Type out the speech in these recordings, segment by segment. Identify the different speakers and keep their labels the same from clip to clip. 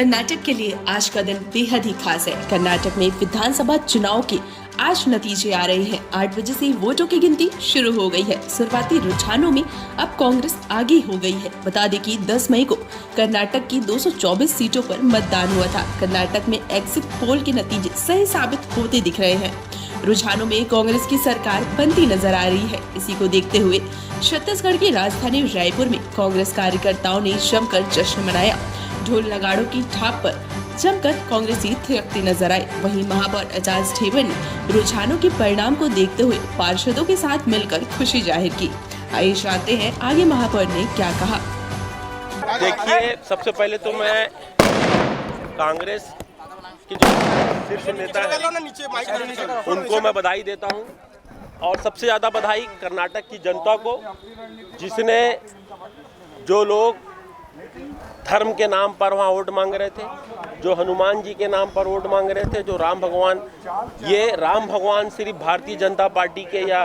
Speaker 1: कर्नाटक के लिए आज का दिन बेहद ही खास है। कर्नाटक में विधानसभा चुनाव के आज नतीजे आ रहे हैं। 8 बजे से वोटों की गिनती शुरू हो गई है। शुरुआती रुझानों में अब कांग्रेस आगे हो गई है। बता दें कि 10 मई को कर्नाटक की 224 सीटों पर मतदान हुआ था। कर्नाटक में एग्जिट पोल के नतीजे सही साबित होते दिख रहे हैं। रुझानों में कांग्रेस की सरकार बनती नजर आ रही है। इसी को देखते हुए छत्तीसगढ़ की राजधानी रायपुर में कांग्रेस कार्यकर्ताओं ने जमकर जश्न मनाया। ढोल नगाड़ों की थाप पर जमकर कांग्रेसी थिरकती नजर आए। वहीं महापौर एजाज ढेबर ने रुझानों के परिणाम को देखते हुए पार्षदों के साथ मिलकर खुशी जाहिर की। आइए जानते हैं आगे महापौर ने क्या कहा।
Speaker 2: देखिए, सबसे पहले तो मैं कांग्रेस के जो शीर्ष नेता है उनको मैं बधाई देता हूं, और सबसे ज़्यादा बधाई कर्नाटक की जनता को, जिसने जो लोग धर्म के नाम पर वहाँ वोट मांग रहे थे, जो हनुमान जी के नाम पर वोट मांग रहे थे, जो राम भगवान सिर्फ भारतीय जनता पार्टी के या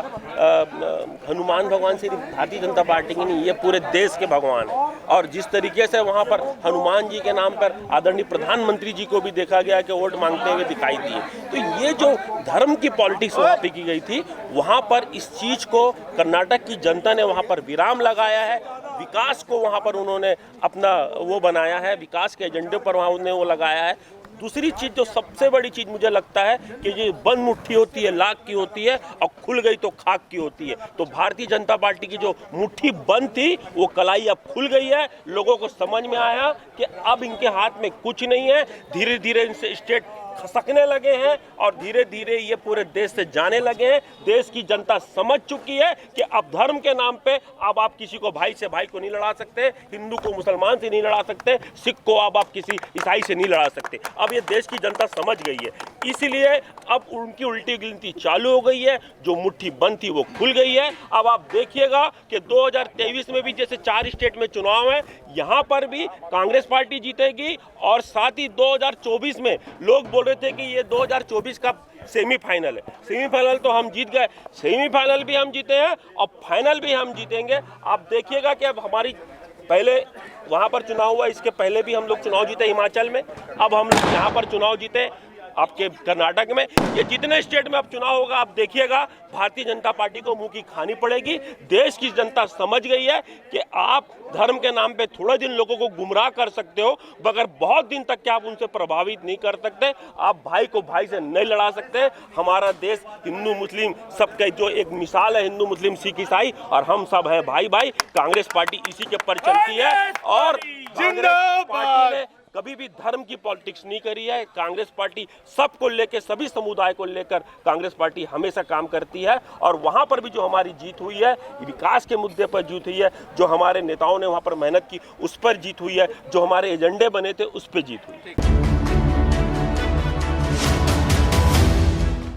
Speaker 2: हनुमान भगवान सिर्फ भारतीय जनता पार्टी के नहीं, ये पूरे देश के भगवान है। और जिस तरीके से वहाँ पर हनुमान जी के नाम पर आदरणीय प्रधानमंत्री जी को भी देखा गया कि वोट मांगते हुए दिखाई दिए, तो ये जो धर्म की पॉलिटिक्स वहाँ पे की गई थी, वहाँ पर इस चीज़ को कर्नाटक की जनता ने वहाँ पर विराम लगाया है। विकास को वहाँ पर उन्होंने अपना वो बनाया है, विकास के एजेंडे पर वहाँ उन्होंने वो लगाया है। दूसरी चीज़, जो सबसे बड़ी चीज़ मुझे लगता है कि ये बंद मुट्ठी होती है लाख की होती है, और खुल गई तो खाक की होती है। तो भारतीय जनता पार्टी की जो मुट्ठी बंद थी वो कलाई अब खुल गई है। लोगों को समझ में आया कि अब इनके हाथ में कुछ नहीं है। धीरे धीरे इनसे स्टेट खसकने लगे हैं और धीरे धीरे ये पूरे देश से जाने लगे हैं। देश की जनता समझ चुकी है कि अब धर्म के नाम पे अब आप किसी को भाई से भाई को नहीं लड़ा सकते, हिंदू को मुसलमान से नहीं लड़ा सकते, सिख को अब आप किसी ईसाई से नहीं लड़ा सकते। अब ये देश की जनता समझ गई है, इसीलिए अब उनकी उल्टी गिनती चालू हो गई है। जो मुट्ठी बंद थी वो खुल गई है। अब आप देखिएगा कि 2023 में भी जैसे 4 स्टेट में चुनाव है, यहाँ पर भी कांग्रेस पार्टी जीतेगी। और साथ ही 2024 में लोग बोल रहे थे कि ये 2024 का सेमीफाइनल है। सेमीफाइनल तो हम जीत गए, सेमीफाइनल भी हम जीते हैं और फाइनल भी हम जीतेंगे। आप देखिएगा कि अब हमारी पहले वहाँ पर चुनाव हुआ, इसके पहले भी हम लोग चुनाव जीते हिमाचल में, अब हम लोग यहाँ पर चुनाव जीते आपके कर्नाटक में। ये जितने स्टेट में अब चुनाव होगा, आप देखिएगा भारतीय जनता पार्टी को मुंह की खानी पड़ेगी। देश की जनता समझ गई है कि आप धर्म के नाम पे थोड़े दिन लोगों को गुमराह कर सकते हो, मगर बहुत दिन तक क्या आप उनसे प्रभावित नहीं कर सकते। आप भाई को भाई से नहीं लड़ा सकते। हमारा देश हिंदू मुस्लिम सबके जो एक मिसाल है, हिंदू मुस्लिम सिख ईसाई, और हम सब है भाई भाई। कांग्रेस पार्टी इसी के पर चलती है, और कांग्रेस पार्टी ने कभी भी धर्म की पॉलिटिक्स नहीं करी है। कांग्रेस पार्टी सबको लेकर, सभी समुदाय को लेकर कांग्रेस पार्टी हमेशा काम करती है। और वहाँ पर भी जो हमारी जीत हुई है, विकास के मुद्दे पर जीत हुई है, जो हमारे नेताओं ने वहाँ पर मेहनत की उस पर जीत हुई है, जो हमारे एजेंडे बने थे उस पर जीत हुई है।